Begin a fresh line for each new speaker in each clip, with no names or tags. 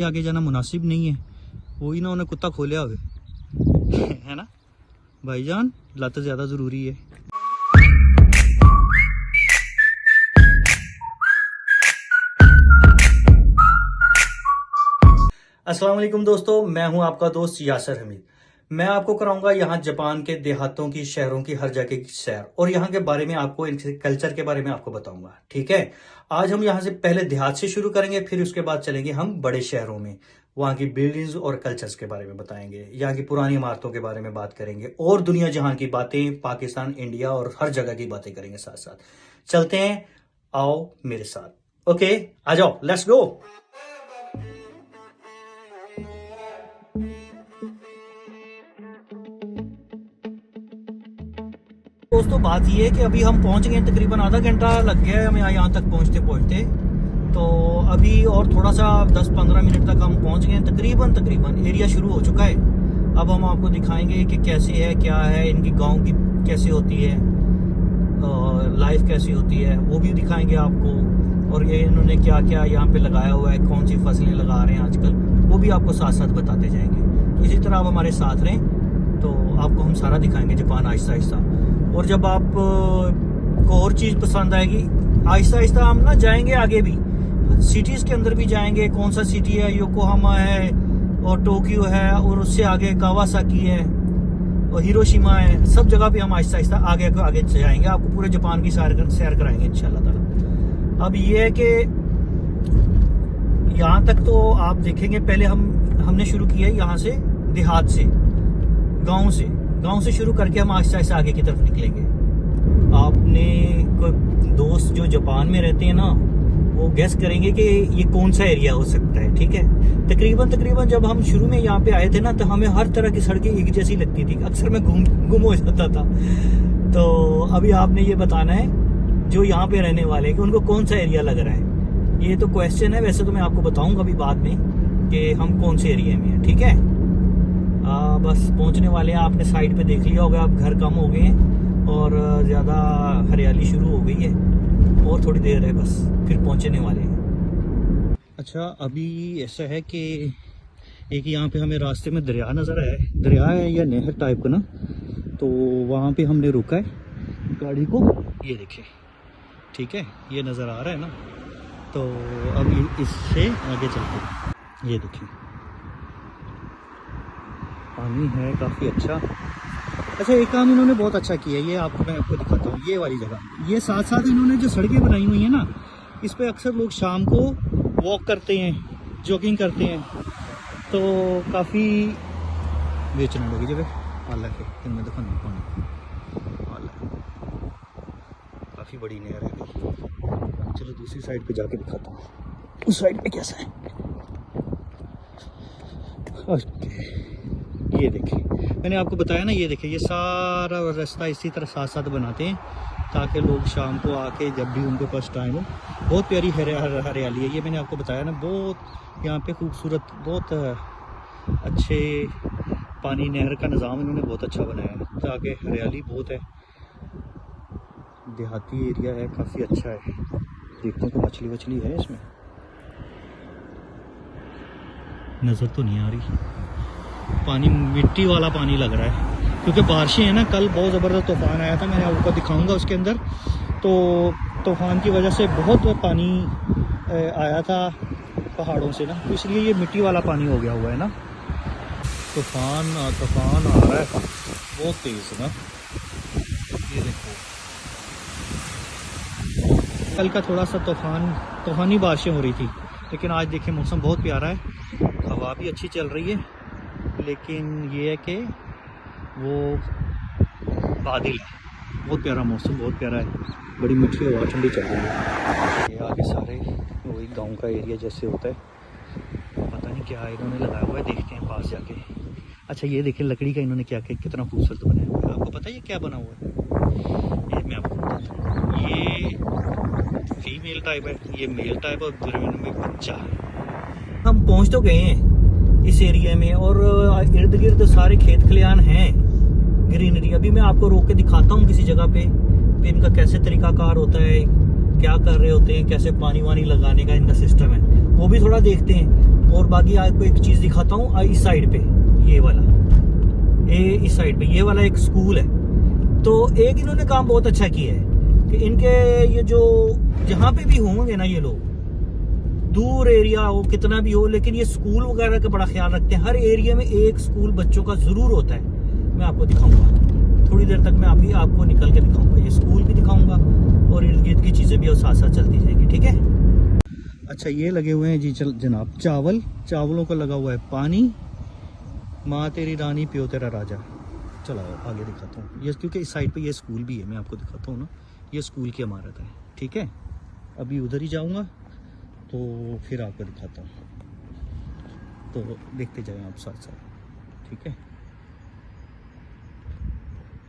आगे जाना मुनासिब नहीं है, वही ना उन्हें कुत्ता खोलिया हुए है ना भाईजान, लत ज़्यादा ज़रूरी है। अस्सलाम वालेकुम दोस्तों, मैं हूं आपका दोस्त यासर हमीद। मैं आपको कराऊंगा यहाँ जापान के देहातों की, शहरों की, हर जगह की सैर, और यहाँ के बारे में आपको, इनके कल्चर के बारे में आपको बताऊंगा। ठीक है, आज हम यहाँ से पहले देहात से शुरू करेंगे, फिर उसके बाद चलेंगे हम बड़े शहरों में, वहाँ की बिल्डिंग्स और कल्चर्स के बारे में बताएंगे, यहाँ की पुरानी इमारतों के बारे में बात करेंगे, और दुनिया जहान की बातें, पाकिस्तान, इंडिया और हर जगह की बातें करेंगे साथ साथ। चलते हैं, आओ मेरे साथ। ओके, आ जाओ, लेट्स गो। दोस्तों बात ये है कि अभी हम पहुंच गए, तकरीबन आधा घंटा लग गया है हमें यहाँ तक पहुंचते पहुंचते। तो अभी और थोड़ा सा 10-15 मिनट तक हम पहुंच गए, तकरीबन एरिया शुरू हो चुका है। अब हम आपको दिखाएंगे कि कैसे है, क्या है, इनकी गांव की कैसे होती है, लाइफ कैसी होती है, वो भी दिखाएंगे आपको। और ये इन्होंने क्या क्या यहाँ पे लगाया हुआ है, कौन सी फसलें लगा रहे हैं आजकल, वो भी आपको साथ साथ बताते जाएंगे। तो इसी तरह आप हमारे साथ रहें, तो आपको हम सारा दिखाएंगे जापान आहिस्ता आहिस्ता। और जब आपको और चीज़ पसंद आएगी, आहिस्ता आहिस्ता हम ना जाएंगे आगे भी, सिटीज़ के अंदर भी जाएंगे। कौन सा सिटी है, योकोहामा है, और टोक्यो है, और उससे आगे कावासाकी है, और हिरोशिमा है। सब जगह पे हम आहिस्ता आहिस्ता आगे जाएंगे, आपको पूरे जापान की सैर कराएंगे इंशाल्लाह ताला। अब ये है कि यहाँ तक तो आप देखेंगे, पहले हमने शुरू किया है यहाँ से, देहात से, गांव से शुरू करके हम आहिस्ता आहिस्ता आगे की तरफ निकलेंगे। आपने कोई दोस्त जो जापान में रहते हैं ना, वो गेस करेंगे कि ये कौन सा एरिया हो सकता है। ठीक है, तकरीबन जब हम शुरू में यहाँ पे आए थे ना, तो हमें हर तरह की सड़कें एक जैसी लगती थी, अक्सर मैं गुम हो जाता था। तो अभी आपने ये बताना है, जो यहाँ पे रहने वाले हैं, कि उनको कौन सा एरिया लग रहा है। ये तो क्वेश्चन है, वैसे तो मैं आपको बताऊंगा अभी बाद में कि हम कौन से एरिया में हैं। ठीक है, बस पहुंचने वाले हैं। आपने साइड पे देख लिया होगा, अब घर कम हो गए हैं और ज़्यादा हरियाली शुरू हो गई है, और थोड़ी देर है बस, फिर पहुंचने वाले हैं। अच्छा, अभी ऐसा है कि एक यहाँ पे हमें रास्ते में दरिया नज़र आया है, दरिया है या नहर टाइप का ना, तो वहाँ पे हमने रुका है गाड़ी को। ये देखिए, ठीक है, ये नज़र आ रहा है ना, तो अब इससे आगे चलते हैं। ये देखिए, पानी है काफ़ी अच्छा। अच्छा, एक काम इन्होंने बहुत अच्छा किया है, ये मैं आपको दिखाता हूँ। ये वाली जगह, ये साथ साथ इन्होंने जो सड़कें बनाई हुई हैं ना, इस पे अक्सर लोग शाम को वॉक करते हैं, जॉगिंग करते हैं, तो काफ़ी बेचने लगी जब हालांकि इनमें देखो नहीं पानी, काफ़ी बड़ी नहर है। चलो दूसरी साइड पे जाके दिखाता हूँ, उस साइड पे कैसा है। ओके, ये देखिए, मैंने आपको बताया ना, ये देखिए, ये सारा रास्ता इसी तरह साथ साथ बनाते हैं ताकि लोग शाम को आके, जब भी उनके पास टाइम हो, बहुत प्यारी हरियाली है। ये मैंने आपको बताया ना, बहुत यहाँ पे खूबसूरत, बहुत अच्छे पानी, नहर का निज़ाम इन्होंने बहुत अच्छा बनाया है, ताकि हरियाली बहुत है। देहाती एरिया है, काफ़ी अच्छा है। देखते हैं, तो मछली है इसमें, नज़र तो नहीं आ रही। पानी मिट्टी वाला पानी लग रहा है, क्योंकि बारिशें हैं ना, कल बहुत ज़बरदस्त तूफ़ान आया था, मैंने आपको दिखाऊंगा उसके अंदर। तो तूफ़ान की वजह से बहुत पानी आया था पहाड़ों से ना, तो इसलिए ये मिट्टी वाला पानी हो गया हुआ है ना। तूफ़ान आ रहा है बहुत तेज़ ना, ये देखो। कल का थोड़ा सा तूफ़ानी बारिशें हो रही थी, लेकिन आज देखिए मौसम बहुत प्यारा है, हवा भी अच्छी चल रही है, लेकिन ये है कि वो बादल है। बहुत प्यारा मौसम, बहुत प्यारा है, बड़ी मीठी हवा, ठंडी चल रही है। ये आगे सारे वही गांव का एरिया जैसे होता है, पता नहीं क्या इन्होंने लगाया हुआ है, देखते हैं पास जाके। अच्छा, ये देखिए, लकड़ी का इन्होंने क्या कितना खूबसूरत बनाया हुआ है। आपको पता है ये क्या बना हुआ है? ये मैं आपको बताता हूँ, ये फीमेल टाइप है, ये मेल टाइप, और दरमियान में बच्चा है। हम पहुँच तो गए हैं इस एरिया में, और इर्द गिर्द सारे खेत खलियान हैं, ग्रीनरी। अभी मैं आपको रोक के दिखाता हूँ किसी जगह पे इनका कैसे तरीकाकार होता है, क्या कर रहे होते हैं, कैसे पानी वानी लगाने का इनका सिस्टम है, वो भी थोड़ा देखते हैं। और बाकी आपको एक चीज़ दिखाता हूँ इस साइड पे, ये वाला, इस साइड पे ये वाला एक स्कूल है। तो एक इन्होंने काम बहुत अच्छा किया है कि इनके ये जो जहाँ पे भी होंगे ना ये लोग, दूर एरिया हो कितना भी हो, लेकिन ये स्कूल वगैरह का बड़ा ख्याल रखते हैं। हर एरिया में एक स्कूल बच्चों का जरूर होता है। मैं आपको दिखाऊंगा थोड़ी देर तक, मैं अभी आपको निकल के दिखाऊंगा, ये स्कूल भी दिखाऊंगा और इर्द गिर्द की चीज़ें भी और साथ साथ चलती जाएंगी, ठीक है। अच्छा, ये लगे हुए हैं जी जनाब चावलों को लगा हुआ है पानी। माँ तेरी रानी प्यो तेरा राजा। चलो आगे दिखाता हूँ ये, क्योंकि इस साइड पे ये स्कूल भी है, मैं आपको दिखाता हूँ ना, ये स्कूल की इमारत है, ठीक है। अभी उधर ही जाऊँगा तो फिर आपको दिखाता हूँ, तो देखते जाएं आप साथ साथ, ठीक है।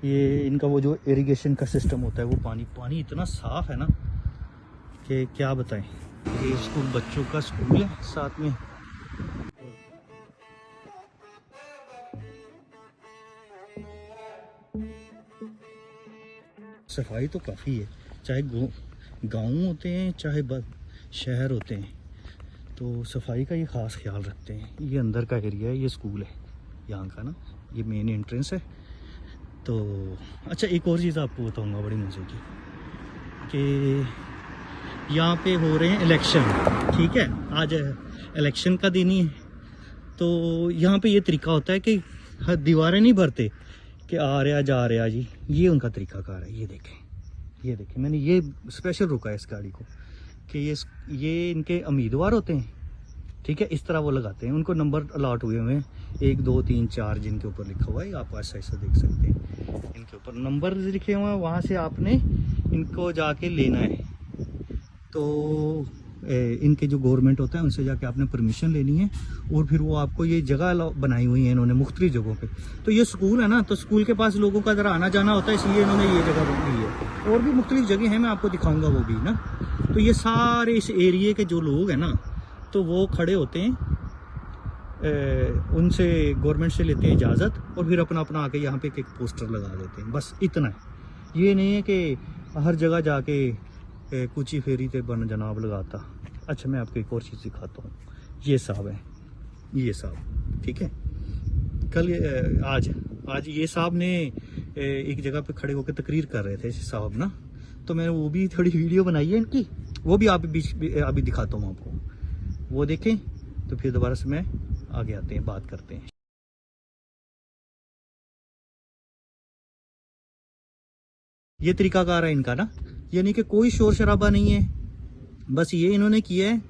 ये इनका वो जो इरिगेशन का सिस्टम होता है, वो पानी इतना साफ है ना कि क्या बताएं। ये स्कूल बच्चों का स्कूल है साथ में। सफाई तो काफ़ी है, चाहे गाँव होते हैं चाहे शहर होते हैं, तो सफाई का ये ख़ास ख्याल रखते हैं। ये अंदर का एरिया है, ये स्कूल है यहाँ का ना, ये मेन एंट्रेंस है। तो अच्छा, एक और चीज़ आपको बताऊँगा बड़ी मज़े की, कि यहाँ पे हो रहे हैं इलेक्शन, ठीक है। आज इलेक्शन का दिन ही है, तो यहाँ पे ये तरीका होता है कि दीवारें नहीं भरते कि आ रहा जा रहा जी, ये उनका तरीकाकार है। ये देखें मैंने ये स्पेशल रुका है इस गाड़ी को कि ये इनके उम्मीदवार होते हैं, ठीक है। इस तरह वो लगाते हैं, उनको नंबर अलॉट हुए हैं 1 2 3 4 जिनके ऊपर लिखा हुआ है, आप ऐसा देख सकते हैं, इनके ऊपर नंबर लिखे हुए हैं। वहाँ से आपने इनको जाके लेना है, तो इनके जो गवर्नमेंट होता है उनसे जाके आपने परमिशन लेनी है, और फिर वो आपको ये जगह बनाई हुई है इन्होंने मुख्तलिफ जगहों पे। तो ये स्कूल है ना, तो स्कूल के पास लोगों का ज़रा आना जाना होता है, इसलिए इन्होंने ये जगह दी है। और भी मुख्तलिफ जगह हैं, मैं आपको दिखाऊंगा वो भी ना। तो ये सारे इस एरिए के जो लोग हैं ना, तो वो खड़े होते हैं, उनसे गवर्नमेंट से लेते हैं इजाज़त, और फिर अपना आके यहाँ पे एक पोस्टर लगा देते हैं, बस इतना है। ये नहीं है कि हर जगह जाके कुछ ही फेरी ते बन जनाब लगाता। अच्छा, मैं आपको एक और चीज़ दिखाता हूँ। ये साहब है, ये साहब, ठीक है। आज ये साहब ने एक जगह पे खड़े होकर तकरीर कर रहे थे साहब ना, तो मैंने वो भी थोड़ी वीडियो बनाई है इनकी, वो भी आप अभी दिखाता हूँ आपको, वो देखें। तो फिर दोबारा से मैं आगे आते हैं, बात करते हैं। ये तरीकाकार है इनका ना, यानी कि कोई शोर शराबा नहीं है, बस ये इन्होंने किया है।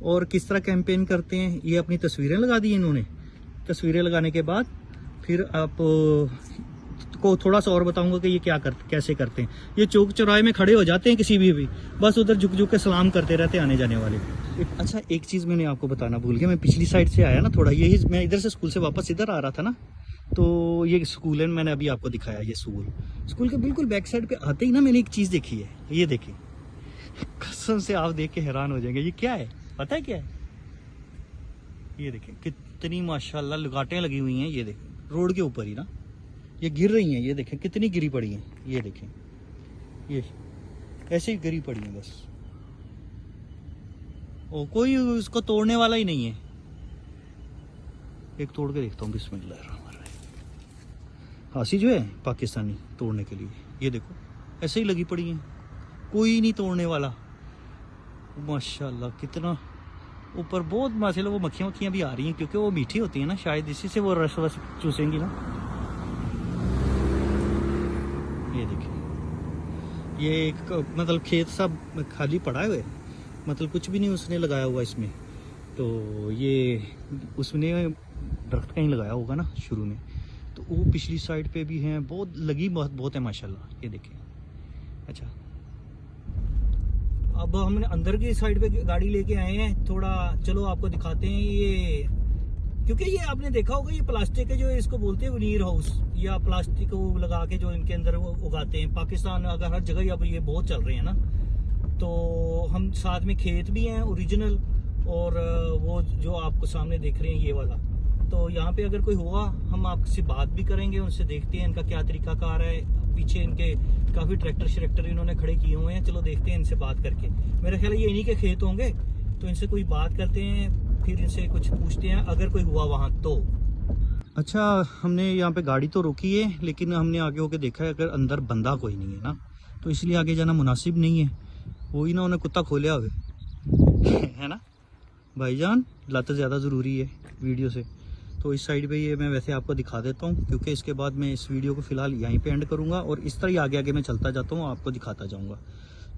और किस तरह कैंपेन करते हैं, ये अपनी तस्वीरें लगा दी इन्होंने। तस्वीरें लगाने के बाद फिर आप को थोड़ा सा और बताऊंगा कि ये कैसे करते हैं। ये चौक चौराहे में खड़े हो जाते हैं किसी भी बस उधर झुक के सलाम करते रहते हैं आने जाने वाले। अच्छा, एक चीज़ मैंने आपको बताना भूल गया, मैं पिछली साइड से आया ना थोड़ा, यही मैं इधर से स्कूल से वापस इधर आ रहा था ना, तो ये स्कूल है, मैंने अभी आपको दिखाया। ये स्कूल के बिल्कुल बैक साइड पे आते ही ना मैंने एक चीज़ देखी है, ये देखिए, कसम से आप देख के हैरान हो जाएंगे। ये क्या है पता है क्या है? ये देखें कितनी माशाल्लाह लगाटें लगी हुई हैं। ये देखें रोड के ऊपर ही ना, ये गिर रही हैं, ये देखें कितनी गिरी पड़ी हैं। ये देखें, ये ऐसे ही गिरी पड़ी हैं बस, और कोई उसको तोड़ने वाला ही नहीं है। एक तोड़ के देखता हूँ, बिस्मिल्लाह। हासी जो है पाकिस्तानी तोड़ने के लिए, ये देखो ऐसे ही लगी पड़ी हैं, कोई नहीं तोड़ने वाला। माशाल्लाह कितना ऊपर, बहुत माशाल्लाह। वो मक्खियाँ भी आ रही हैं क्योंकि वो मीठी होती हैं ना, शायद इसी से वो रस चूसेंगी ना। ये देखिए, ये एक मतलब खेत सब खाली पड़ा हुआ है, मतलब कुछ भी नहीं उसने लगाया हुआ इसमें। तो ये उसने दरख्त कहीं लगाया होगा ना शुरू में, तो वो पिछली साइड पे भी हैं, बहुत लगी बहुत है माशाल्लाह। ये देखें। अच्छा, अब हमने अंदर की साइड पे गाड़ी लेके आए हैं थोड़ा, चलो आपको दिखाते हैं। ये क्योंकि ये आपने देखा होगा, ये प्लास्टिक है, जो इसको बोलते हैं विनीर हाउस, या प्लास्टिक को लगा के जो इनके अंदर वो उगाते हैं। पाकिस्तान अगर हर जगह अब ये बहुत चल रहे हैं ना, तो हम साथ में खेत भी हैं ओरिजिनल, और वो जो आपको सामने देख रहे हैं ये वाला। तो यहाँ पे अगर कोई हुआ, हम आपसे बात भी करेंगे, उनसे देखते हैं इनका क्या तरीकाकार है। पीछे इनके काफ़ी ट्रैक्टर इन्होंने खड़े किए हुए हैं, चलो देखते हैं इनसे बात करके। मेरा ख्याल है ये इन्हीं के खेत होंगे, तो इनसे कोई बात करते हैं, फिर इनसे कुछ पूछते हैं अगर कोई हुआ वहाँ तो। अच्छा, हमने यहाँ पे गाड़ी तो रोकी है, लेकिन हमने आगे होके देखा है अगर अंदर बंदा कोई नहीं है ना, तो इसलिए आगे जाना मुनासिब नहीं है। वही ना उन्हें कुत्ता खोलिया हुए है ना भाईजान, लत ज़्यादा ज़रूरी है वीडियो से। तो इस साइड पे ये मैं वैसे आपको दिखा देता हूँ, क्योंकि इसके बाद मैं इस वीडियो को फ़िलहाल यहीं पे एंड करूँगा और इस तरह ही आगे आगे मैं चलता जाता हूँ, आपको दिखाता जाऊँगा।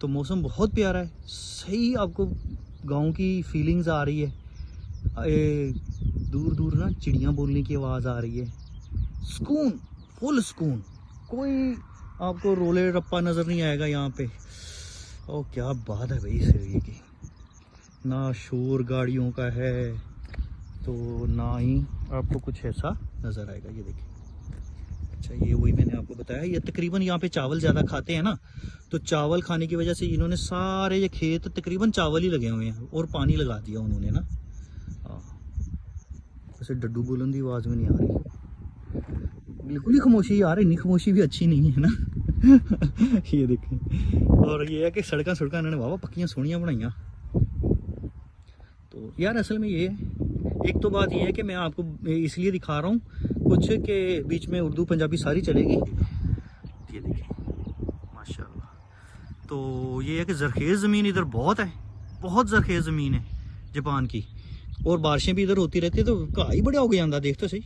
तो मौसम बहुत प्यारा है, सही आपको गाँव की फीलिंग्स आ रही है। दूर दूर ना चिड़ियाँ बोलने की आवाज़ आ रही है, सुकून, फुल सुकून, कोई आपको रोले रप्पा नज़र नहीं आएगा यहाँ पे। और क्या बात है भाई इस एरिए की, ना शोर गाड़ियों का है तो ना ही आपको कुछ ऐसा नज़र आएगा। ये देखिए, अच्छा ये वही मैंने आपको बताया, ये तकरीबन यहाँ पे चावल ज़्यादा खाते हैं ना, तो चावल खाने की वजह से इन्होंने सारे ये खेत तकरीबन चावल ही लगे हुए हैं और पानी लगा दिया उन्होंने ना। वैसे डड्डू बोलन की आवाज़ में नहीं आ रही, बिल्कुल ही खामोशी आ रही, नहीं खामोशी भी अच्छी नहीं है ना ये देखें। और ये है कि सड़क इन्होंने वाह पक्कियाँ सोहनियाँ बनाइया। तो यार असल में ये है, एक तो बात ये है कि मैं आपको इसलिए दिखा रहा हूँ कुछ के बीच में उर्दू पंजाबी सारी चलेगी। ये देखिए माशाल्लाह। तो ये है कि ज़रखेज़ ज़मीन इधर बहुत है, बहुत ज़रखेज़ ज़मीन है जापान की, और बारिशें भी इधर होती रहती है, तो घाह ही बड़ा हो गया जाता। देख तो सही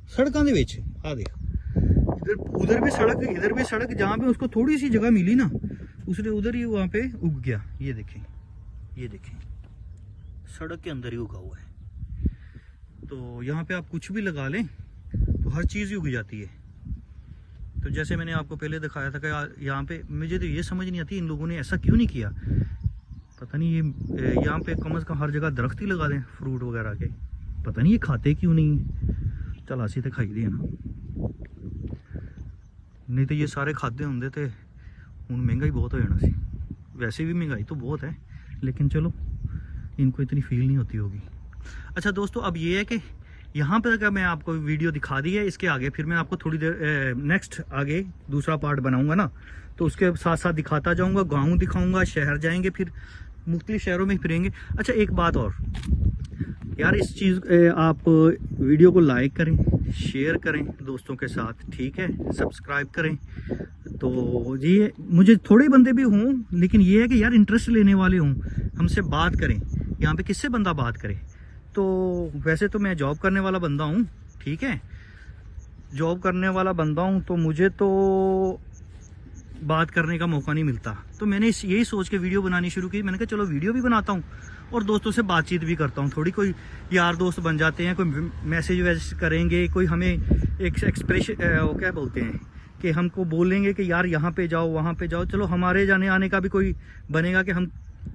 सड़कों के बीच आ देख, इधर उधर भी सड़क इधर भी सड़क, जहाँ पे उसको थोड़ी सी जगह मिली ना उसने उधर ही वहाँ पे उग गया। ये देखें, ये देखें सड़क के अंदर ही उगा हुआ है। तो यहाँ पे आप कुछ भी लगा लें तो हर चीज़ ही उग जाती है। तो जैसे मैंने आपको पहले दिखाया था कि यहाँ पे मुझे तो ये समझ नहीं आती इन लोगों ने ऐसा क्यों नहीं किया, पता नहीं। ये यहाँ पे कम से कम हर जगह दरख्त ही लगा दें फ्रूट वगैरह के, पता नहीं ये खाते क्यों नहीं। चल असी तो खाई दिए ना, नहीं तो ये सारे खाते होंगे तो हूँ महंगाई बहुत हो जाना सी। वैसे भी महंगाई तो बहुत है, लेकिन चलो इनको इतनी फील नहीं होती होगी। अच्छा दोस्तों, अब ये है कि यहाँ पर अगर मैं आपको वीडियो दिखा दी है, इसके आगे फिर मैं आपको थोड़ी देर नेक्स्ट आगे दूसरा पार्ट बनाऊंगा ना, तो उसके साथ साथ दिखाता जाऊंगा, गांव दिखाऊंगा, शहर जाएंगे, फिर मुख्तलिफ शहरों में फिरेंगे। अच्छा एक बात और यार, इस चीज़ आप वीडियो को लाइक करें, शेयर करें दोस्तों के साथ, ठीक है, सब्सक्राइब करें। तो ये मुझे थोड़े बंदे भी हों, लेकिन ये है कि यार इंटरेस्ट लेने वाले हों, हमसे बात करें। यहाँ पे किससे बंदा बात करे, तो वैसे तो मैं जॉब करने वाला बंदा हूँ, ठीक है, जॉब करने वाला बंदा हूँ, तो मुझे तो बात करने का मौका नहीं मिलता। तो मैंने यही सोच के वीडियो बनानी शुरू की। मैंने कहा चलो वीडियो भी बनाता हूँ और दोस्तों से बातचीत भी करता हूँ, थोड़ी कोई यार दोस्त बन जाते हैं, कोई मैसेज वैसेज करेंगे, कोई हमें एक एक्सप्रेशन वो क्या बोलते हैं कि हमको बोलेंगे कि यार यहाँ पे जाओ वहाँ पे जाओ, चलो हमारे जाने आने का भी कोई बनेगा कि हम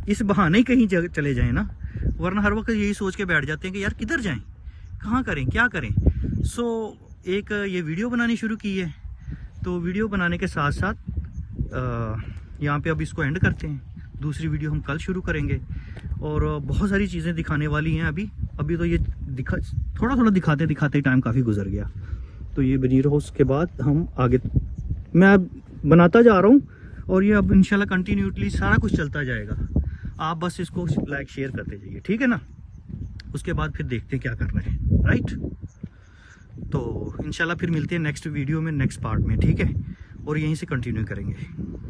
इस बहाने ही कहीं चले जाएं ना, वरना हर वक्त यही सोच के बैठ जाते हैं कि यार किधर जाएं, कहाँ करें, क्या करें। सो एक ये वीडियो बनानी शुरू की है, तो वीडियो बनाने के साथ साथ यहाँ पे अब इसको एंड करते हैं। दूसरी वीडियो हम कल शुरू करेंगे और बहुत सारी चीज़ें दिखाने वाली हैं। अभी तो ये थोड़ा थोड़ा दिखाते दिखाते टाइम काफ़ी गुजर गया, तो ये बनी रहो। उसके बाद हम आगे मैं बनाता जा रहा हूँ और ये अब इंशाल्लाह कंटिन्यूटली सारा कुछ चलता जाएगा। आप बस इसको लाइक शेयर करते जाइए, ठीक है ना। उसके बाद फिर देखते हैं क्या करना है, राइट। तो इंशाल्लाह फिर मिलते हैं नेक्स्ट वीडियो में, नेक्स्ट पार्ट में, ठीक है, और यहीं से कंटिन्यू करेंगे।